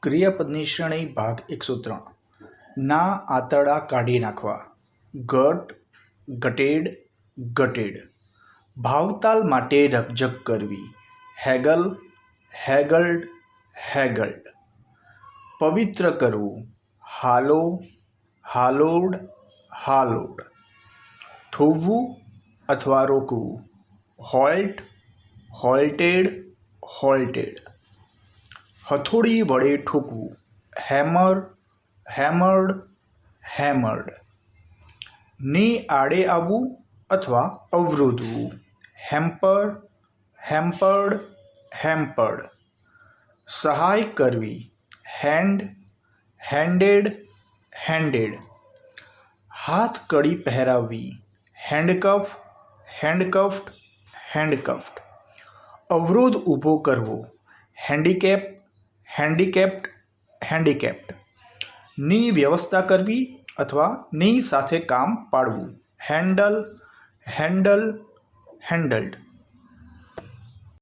ક્રિયાપદની શ્રેણી ભાગ 103 ના આંતરડા કાઢી નાખવા. ગટ, ગટેડ, ગટેડ. ભાવતાલ માટે રકઝક કરવી. હેગલ, હેગલ્ડ, હેગલ્ડ. પવિત્ર કરવું. હાલો, હાલોડ, હાલોડ. થોભવું અથવા રોકવું. હોલ્ટ, હોલ્ટેડ, હોલ્ટેડ. હથોડી વડે ઠોકવું. હેમર, હેમર્ડ, હેમર્ડ. ની આડે આવવું અથવા અવરોધવું. Hamper, હેમ્પર્ડ, hampered. સહાય કરવી. Hand, handed, handed. હાથ કડી પહેરાવવી. Handcuff, handcuffed, handcuffed. અવરોધ ઊભો કરવો. Handicap, handicapped, handicapped. ની વ્યવસ્થા કરવી અથવા ની સાથે કામ પાડવું. Handle, handle, હેન્ડલ્ડ.